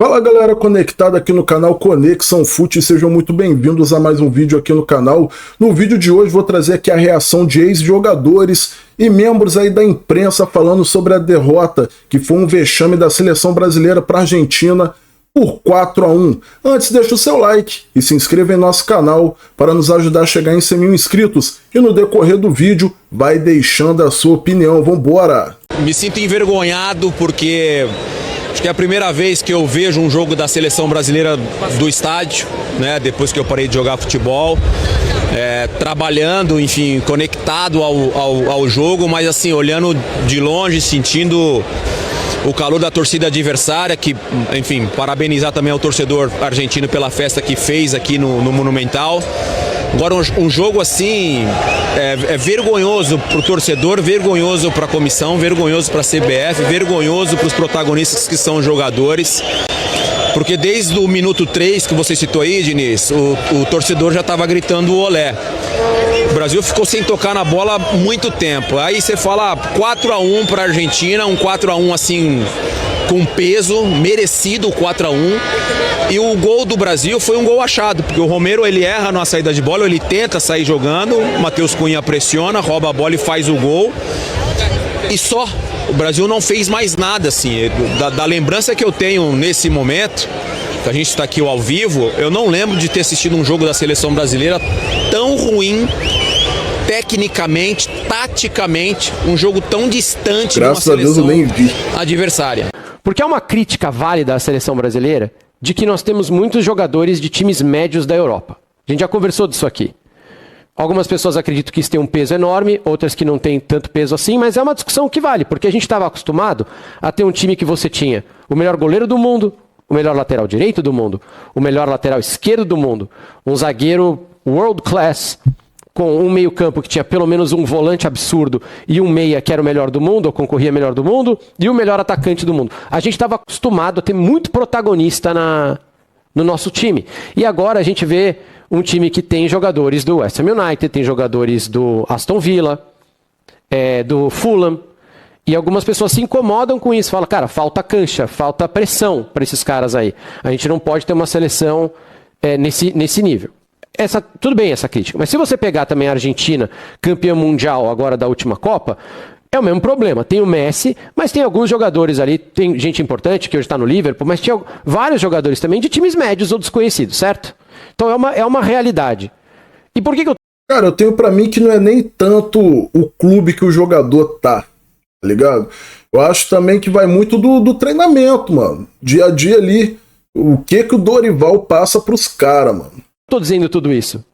Fala galera conectada aqui no canal Conexão Fute, sejam muito bem-vindos a mais um vídeo aqui no canal. No vídeo de hoje vou trazer aqui a reação de ex-jogadores e membros aí da imprensa falando sobre a derrota que foi um vexame da seleção brasileira para a Argentina por 4-1. Antes deixa o seu like e se inscreva em nosso canal para nos ajudar a chegar em 100 mil inscritos e no decorrer do vídeo vai deixando a sua opinião. Vambora! Me sinto envergonhado porque acho que é a primeira vez que eu vejo um jogo da seleção brasileira do estádio, né? Depois que eu parei de jogar futebol, trabalhando, enfim, conectado ao jogo, mas assim, olhando de longe, sentindo o calor da torcida adversária, que, enfim, parabenizar também ao torcedor argentino pela festa que fez aqui no Monumental. Agora, um jogo assim é vergonhoso para o torcedor, vergonhoso para a comissão, vergonhoso para a CBF, vergonhoso para os protagonistas que são jogadores. Porque desde o minuto 3 que você citou aí, Diniz, o torcedor já estava gritando o olé. O Brasil ficou sem tocar na bola há muito tempo. Aí você fala 4-1 para a Argentina, um 4-1 assim com peso, merecido 4-1. E o gol do Brasil foi um gol achado, porque o Romero ele erra na saída de bola, ele tenta sair jogando, o Matheus Cunha pressiona, rouba a bola e faz o gol. E só, o Brasil não fez mais nada assim. Da lembrança que eu tenho nesse momento, que a gente está aqui ao vivo, eu não lembro de ter assistido um jogo da seleção brasileira tão ruim, tecnicamente, taticamente, um jogo tão distante de uma seleção adversária. Porque é uma crítica válida à seleção brasileira de que nós temos muitos jogadores de times médios da Europa. A gente já conversou disso aqui. Algumas pessoas acreditam que isso tem um peso enorme, outras que não tem tanto peso assim, mas é uma discussão que vale, porque a gente estava acostumado a ter um time que você tinha o melhor goleiro do mundo, o melhor lateral direito do mundo, o melhor lateral esquerdo do mundo, um zagueiro world class, com um meio-campo que tinha pelo menos um volante absurdo e um meia que era o melhor do mundo, ou concorria melhor do mundo, e o melhor atacante do mundo. A gente estava acostumado a ter muito protagonista no nosso time. E agora a gente vê um time que tem jogadores do West Ham United, tem jogadores do Aston Villa, do Fulham, e algumas pessoas se incomodam com isso. Falam, cara, falta cancha, falta pressão para esses caras aí. A gente não pode ter uma seleção nesse nível. Tudo bem essa crítica, mas se você pegar também a Argentina, campeã mundial agora da última Copa, é o mesmo problema. Tem o Messi, mas tem alguns jogadores ali, tem gente importante que hoje está no Liverpool, mas tinha vários jogadores também de times médios ou desconhecidos, certo? Então é uma realidade. E por que eu... Cara, eu tenho pra mim que não é nem tanto o clube que o jogador tá ligado? Eu acho também que vai muito do treinamento, mano. Dia a dia ali, o que o Dorival passa pros caras, mano. Tô dizendo tudo isso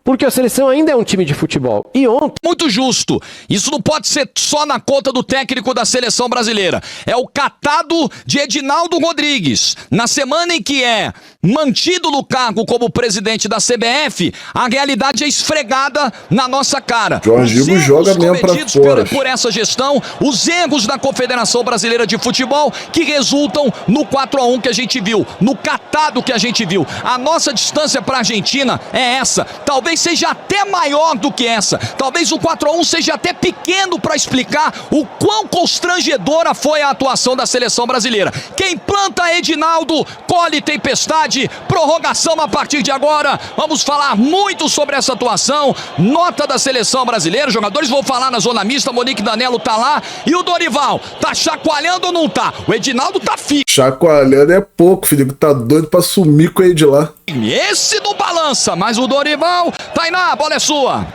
porque a seleção ainda é um time de futebol. E ontem... Muito justo. Isso não pode ser só na conta do técnico da seleção brasileira. É o catado de Edinaldo Rodrigues. Na semana em que é mantido no cargo como presidente da CBF, a realidade é esfregada na nossa cara. Jorginho joga mesmo pra fora. Por essa gestão, os erros da Confederação Brasileira de Futebol que resultam no 4-1 que a gente viu, no catado que a gente viu. A nossa distância para a Argentina é essa. Talvez seja até maior do que essa. Talvez o 4-1 seja até pequeno para explicar o quão constrangedora foi a atuação da seleção brasileira. Quem planta Edinaldo, colhe tempestade, prorrogação a partir de agora. Vamos falar muito sobre essa atuação. Nota da seleção brasileira, os jogadores vão falar na zona mista, Monique Danello tá lá. E o Dorival, tá chacoalhando ou não tá? O Edinaldo tá fixo. Chacoalhando é pouco, filho, tá doido pra sumir com ele de lá. Esse não balança, mas o Dorival... Tainá, a bola é sua.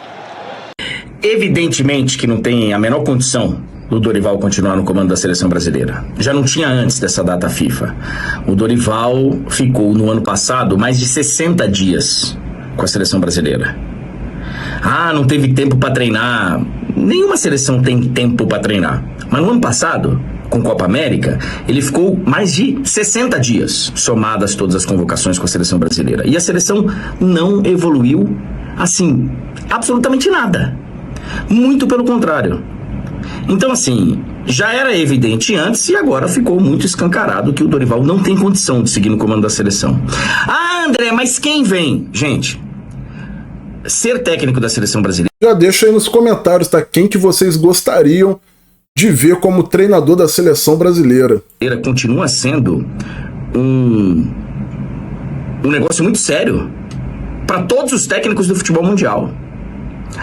Evidentemente que não tem a menor condição do Dorival continuar no comando da seleção brasileira. Já não tinha antes dessa data FIFA. O Dorival ficou no ano passado mais de 60 dias com a seleção brasileira. Ah, não teve tempo para treinar. Nenhuma seleção tem tempo para treinar. Mas no ano passado, com Copa América, ele ficou mais de 60 dias, somadas todas as convocações com a seleção brasileira. E a seleção não evoluiu, assim, absolutamente nada. Muito pelo contrário. Então, assim, já era evidente antes e agora ficou muito escancarado que o Dorival não tem condição de seguir no comando da seleção. Ah, André, mas quem vem? Gente, ser técnico da seleção brasileira... Já deixa aí nos comentários, tá? Quem que vocês gostariam de ver como treinador da seleção brasileira? Continua sendo um negócio muito sério para todos os técnicos do futebol mundial.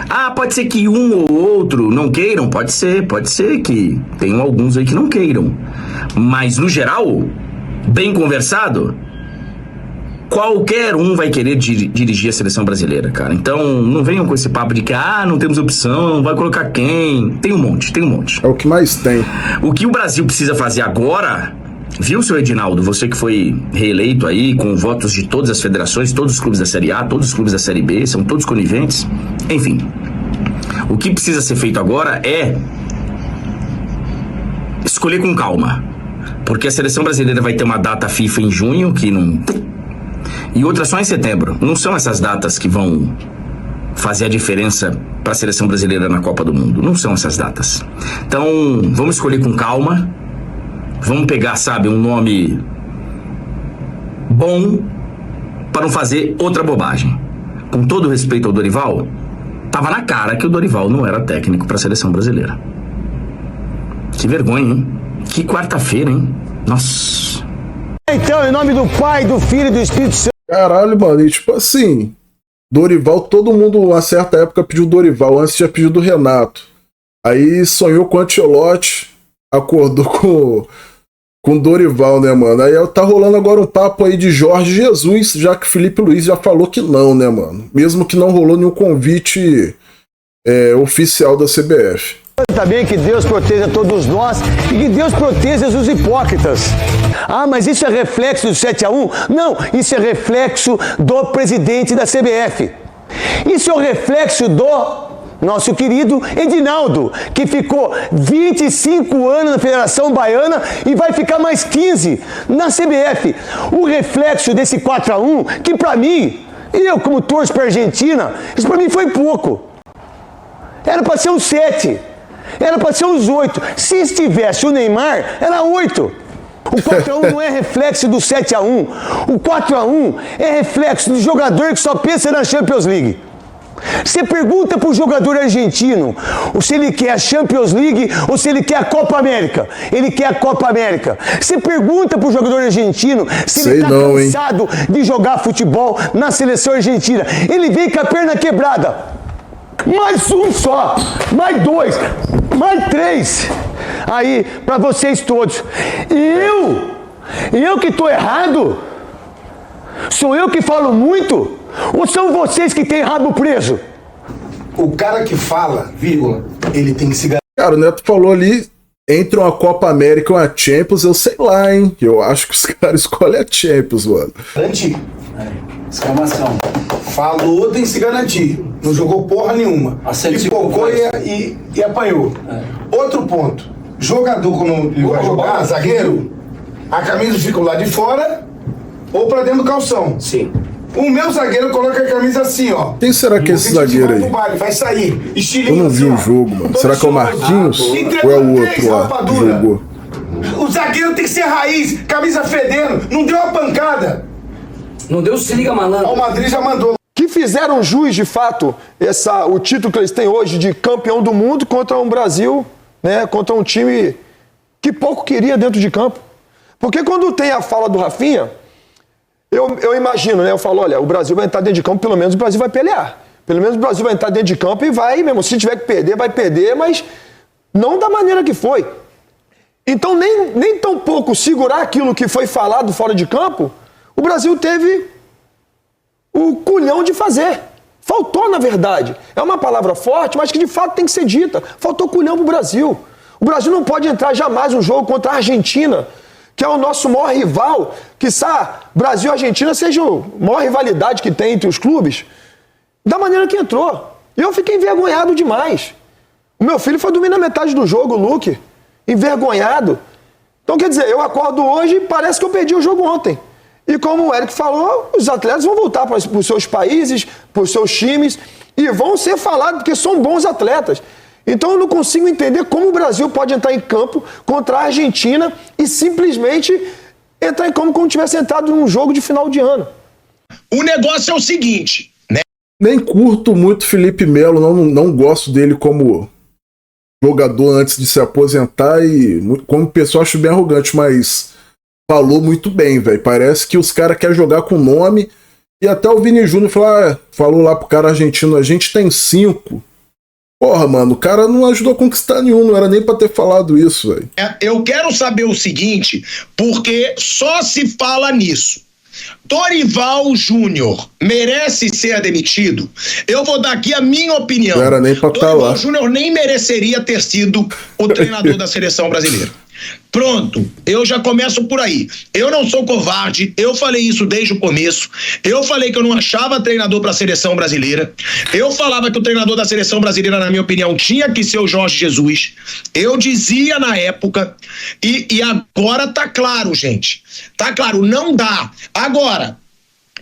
Ah, pode ser que um ou outro não queiram, pode ser que tenham alguns aí que não queiram. Mas, no geral, bem conversado, qualquer um vai querer dirigir a seleção brasileira, cara. Então, não venham com esse papo de que, não temos opção, vai colocar quem? Tem um monte. É o que mais tem. O que o Brasil precisa fazer agora, viu, seu Edinaldo, você que foi reeleito aí com votos de todas as federações, todos os clubes da Série A, todos os clubes da Série B, são todos coniventes, enfim. O que precisa ser feito agora é escolher com calma, porque a seleção brasileira vai ter uma data FIFA em junho, que não... e outra só em setembro. Não são essas datas que vão fazer a diferença para a seleção brasileira na Copa do Mundo. Não são essas datas. Então, vamos escolher com calma. Vamos pegar, sabe, um nome bom para não fazer outra bobagem. Com todo respeito ao Dorival, tava na cara que o Dorival não era técnico para a seleção brasileira. Que vergonha, hein? Que quarta-feira, hein? Nossa. Então, em nome do Pai, do Filho e do Espírito Santo. Caralho, mano, e tipo assim, Dorival, todo mundo, uma certa época, pediu Dorival, antes tinha pedido Renato. Aí sonhou com o Ancelotti, acordou com Dorival, né, mano? Aí tá rolando agora um papo aí de Jorge Jesus, já que Felipe Luiz já falou que não, né, mano? Mesmo que não rolou nenhum convite oficial da CBF. Também que Deus proteja todos nós e que Deus proteja os hipócritas. Mas isso é reflexo do 7-1? Não, isso é reflexo do presidente da CBF. Isso é o reflexo do nosso querido Edinaldo, que ficou 25 anos na Federação Baiana e vai ficar mais 15 na CBF. O reflexo desse 4-1, que pra mim, eu como torço pra Argentina, isso pra mim foi pouco. Era pra ser um 7. Era para ser uns 8. Se estivesse o Neymar, era 8. O 4-1 não é reflexo do 7-1. O 4-1 é reflexo do jogador que só pensa na Champions League. Você pergunta para o jogador argentino se ele quer a Champions League ou se ele quer a Copa América. Ele quer a Copa América. Você pergunta para o jogador argentino se ele está cansado de jogar futebol na seleção argentina. Ele vem com a perna quebrada. Mais um só, mais 2, mais 3. Aí, para vocês todos. Eu que estou errado? Sou eu que falo muito? Ou são vocês que têm rabo preso? O cara que fala, vírgula, ele tem que se garantir. Cara, o Neto falou ali, entre uma Copa América e uma Champions, eu sei lá, hein? Eu acho que os caras escolhem a Champions, mano. Garantir. Exclamação. Falou, tem que se garantir. Não jogou porra nenhuma. Pipocou e apanhou. Outro ponto. Jogador, quando ele vai jogar, zagueiro, a camisa fica lá de fora ou pra dentro do calção. Sim. O meu zagueiro coloca a camisa assim, ó. Quem será que é esse zagueiro aí? Vai sair. Estilinho eu não vi assim, o jogo, mano. Será que é o Marquinhos? Ou é o outro lá que jogou? O zagueiro tem que ser raiz, camisa fedendo. Não deu uma pancada. Não deu se liga, malandro. O Madrid já mandou. Que fizeram jus, de fato, o título que eles têm hoje de campeão do mundo contra um Brasil, né, contra um time que pouco queria dentro de campo. Porque quando tem a fala do Rafinha, eu imagino, né, eu falo, olha, o Brasil vai entrar dentro de campo, pelo menos o Brasil vai pelear. Pelo menos o Brasil vai entrar dentro de campo e vai, mesmo, se tiver que perder, vai perder, mas não da maneira que foi. Então, nem tão pouco segurar aquilo que foi falado fora de campo, o Brasil teve o culhão de fazer. Faltou, na verdade. É uma palavra forte, mas que de fato tem que ser dita. Faltou culhão pro Brasil. O Brasil não pode entrar jamais num jogo contra a Argentina, que é o nosso maior rival. Quiçá Brasil e Argentina seja a maior rivalidade que tem entre os clubes, da maneira que entrou. E eu fiquei envergonhado demais. O meu filho foi dormir na metade do jogo, o Luke, envergonhado. Então, quer dizer, eu acordo hoje e parece que eu perdi o jogo ontem. E como o Eric falou, os atletas vão voltar para os seus países, para os seus times, e vão ser falados porque são bons atletas. Então eu não consigo entender como o Brasil pode entrar em campo contra a Argentina e simplesmente entrar em campo como tivesse entrado num jogo de final de ano. O negócio é o seguinte, né? Nem curto muito Felipe Melo, não gosto dele como jogador antes de se aposentar e como pessoa acho bem arrogante, mas falou muito bem, velho. Parece que os caras querem jogar com nome. E até o Vini Júnior falou lá pro cara argentino, a gente tem 5. Porra, mano, o cara não ajudou a conquistar nenhum, não era nem pra ter falado isso, velho. Eu quero saber o seguinte, porque só se fala nisso. Dorival Júnior merece ser demitido? Eu vou dar aqui a minha opinião. Não era nem pra estar lá. Dorival Júnior nem mereceria ter sido o treinador da seleção brasileira. Pronto, eu já começo por aí. Eu não sou covarde, eu falei isso desde o começo. Eu falei que eu não achava treinador para a seleção brasileira. Eu falava que o treinador da seleção brasileira, na minha opinião, tinha que ser o Jorge Jesus. Eu dizia na época e agora tá claro, gente. Tá claro, não dá. Agora,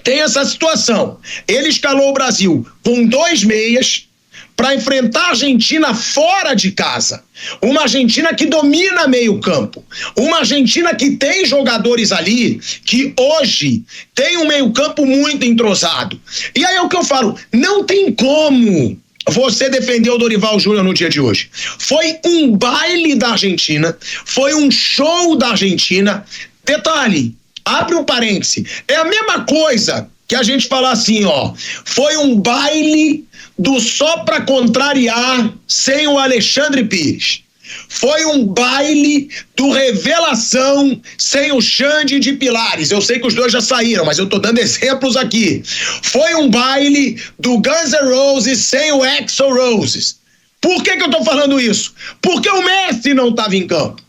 tem essa situação. Ele escalou o Brasil com 2 meias para enfrentar a Argentina fora de casa. Uma Argentina que domina meio campo. Uma Argentina que tem jogadores ali que hoje tem um meio campo muito entrosado. E aí é o que eu falo, não tem como você defender o Dorival Júnior no dia de hoje. Foi um baile da Argentina, foi um show da Argentina. Detalhe, abre um parêntese, é a mesma coisa que a gente falar assim, ó, foi um baile do só pra contrariar sem o Alexandre Pires. Foi um baile do Revelação sem o Xande de Pilares. Eu sei que os dois já saíram, mas eu tô dando exemplos aqui. Foi um baile do Guns N' Roses sem o Axl Roses. Por que eu tô falando isso? Porque o Messi não tava em campo.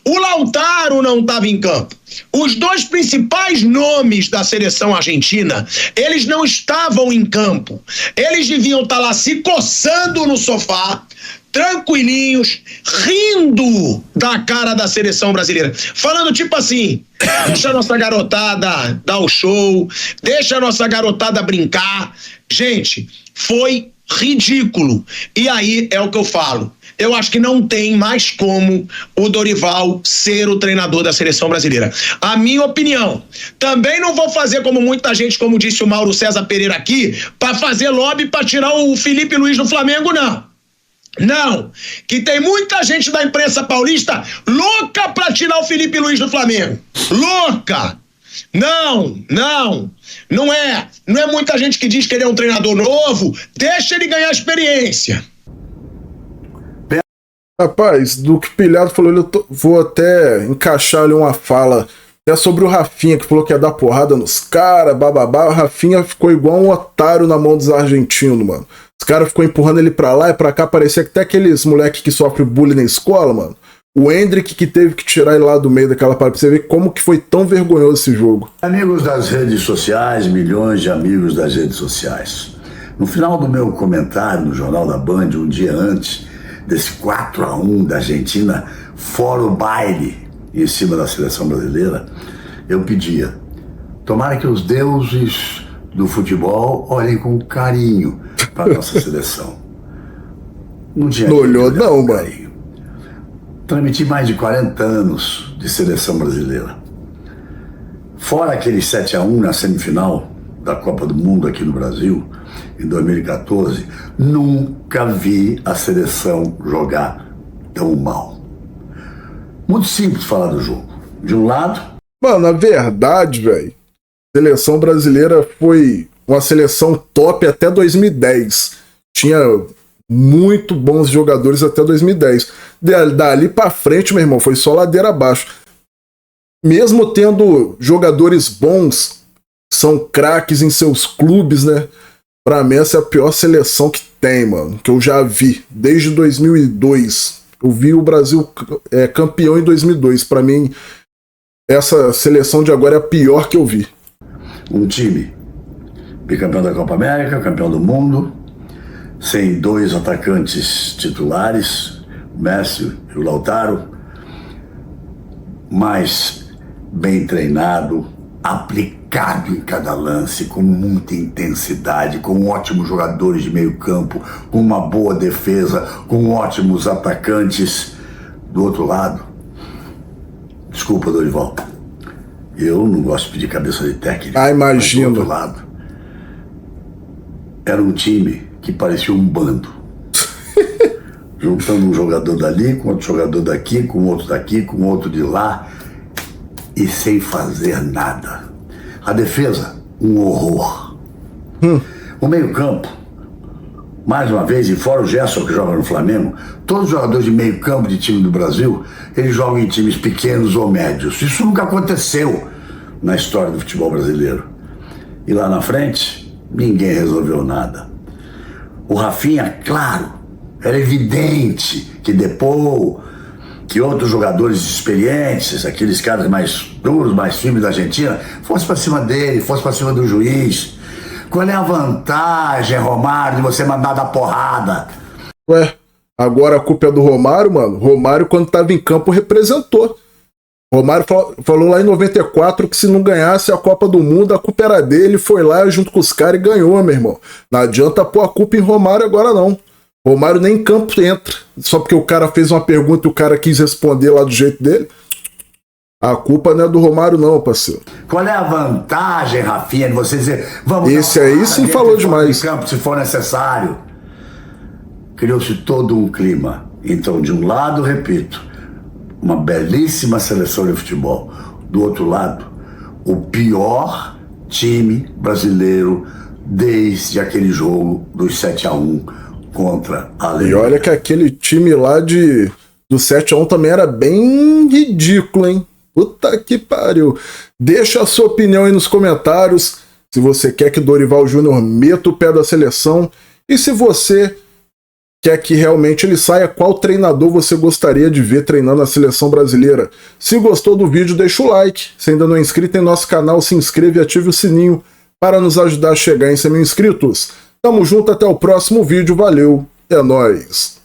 O Lautaro não estava em campo. Os 2 principais nomes da seleção argentina, eles não estavam em campo. Eles deviam estar lá se coçando no sofá, tranquilinhos, rindo da cara da seleção brasileira. Falando tipo assim, deixa a nossa garotada dar o show, deixa a nossa garotada brincar. Gente, foi ridículo. E aí é o que eu falo. Eu acho que não tem mais como o Dorival ser o treinador da seleção brasileira. A minha opinião. Também não vou fazer como muita gente, como disse o Mauro César Pereira aqui, para fazer lobby para tirar o Felipe Luiz do Flamengo, não. Não. Que tem muita gente da imprensa paulista louca para tirar o Felipe Luiz do Flamengo. Louca. Não. Não é muita gente que diz que ele é um treinador novo. Deixa ele ganhar experiência. Rapaz, do que o Pilhado falou, vou até encaixar ali uma fala até sobre o Rafinha, que falou que ia dar porrada nos caras, bababá. O Rafinha ficou igual um otário na mão dos argentinos, mano. Os caras ficou empurrando ele pra lá e pra cá, parecia que até aqueles moleques que sofrem bullying na escola, mano. O Hendrick que teve que tirar ele lá do meio daquela parada, pra você ver como que foi tão vergonhoso esse jogo. Amigos das redes sociais, milhões de amigos das redes sociais. No final do meu comentário no Jornal da Band, um dia antes desse 4-1 da Argentina, fora o baile em cima da seleção brasileira, eu pedia, tomara que os deuses do futebol olhem com carinho para a nossa seleção. Não tinha não olhou não, mano. Transmiti mais de 40 anos de seleção brasileira. Fora aquele 7-1 na semifinal da Copa do Mundo aqui no Brasil, em 2014, nunca vi a seleção jogar tão mal. Muito simples falar do jogo. De um lado... Mano, na verdade, velho, a seleção brasileira foi uma seleção top até 2010. Tinha muito bons jogadores até 2010. Dali pra frente, meu irmão, foi só ladeira abaixo. Mesmo tendo jogadores bons, são craques em seus clubes, né? Pra mim, essa é a pior seleção que tem, mano. Que eu já vi. Desde 2002. Eu vi o Brasil campeão em 2002. Pra mim, essa seleção de agora é a pior que eu vi. Um time bicampeão da Copa América, campeão do mundo, sem 2 atacantes titulares, o Messi e o Lautaro, mas bem treinado, aplicado em cada lance, com muita intensidade, com ótimos jogadores de meio campo, com uma boa defesa, com ótimos atacantes. Do outro lado, desculpa, Dorival, eu não gosto de pedir cabeça de técnico. Ah, imagino. Do outro lado, era um time que parecia um bando. Juntando um jogador dali, com outro jogador daqui, com outro daqui, com outro de lá. e sem fazer nada. A defesa, um horror. O meio-campo, mais uma vez, e fora o Gerson que joga no Flamengo, todos os jogadores de meio-campo de time do Brasil, eles jogam em times pequenos ou médios. Isso nunca aconteceu na história do futebol brasileiro. E lá na frente, ninguém resolveu nada. O Rafinha, claro, era evidente que Depou, que outros jogadores experientes, aqueles caras mais duros, mais firmes da Argentina, fosse para cima dele, fosse para cima do juiz. Qual é a vantagem, Romário, de você mandar dar porrada? Ué, agora a culpa é do Romário, mano. Romário, quando tava em campo, representou. Romário falou lá em 94 que se não ganhasse a Copa do Mundo, a culpa era dele, foi lá junto com os caras e ganhou, meu irmão. Não adianta pôr a culpa em Romário agora, não. Romário nem em campo entra. Só porque o cara fez uma pergunta e o cara quis responder lá do jeito dele. A culpa não é do Romário, não, parceiro. Qual é a vantagem, Rafinha, de você dizer... vamos esse aí sim falou demais. Campo, se for necessário. Criou-se todo um clima. Então, de um lado, repito, uma belíssima seleção de futebol. Do outro lado, o pior time brasileiro desde aquele jogo dos 7-1 contra a Alemanha. E olha que aquele time lá do 7-1 também era bem ridículo, hein? Puta que pariu. Deixa a sua opinião aí nos comentários, se você quer que Dorival Júnior meta o pé da seleção, e se você quer que realmente ele saia, qual treinador você gostaria de ver treinando a seleção brasileira. Se gostou do vídeo, deixa o like. Se ainda não é inscrito em nosso canal, se inscreva e ative o sininho para nos ajudar a chegar em 100 mil inscritos. Tamo junto, até o próximo vídeo, valeu, é nóis!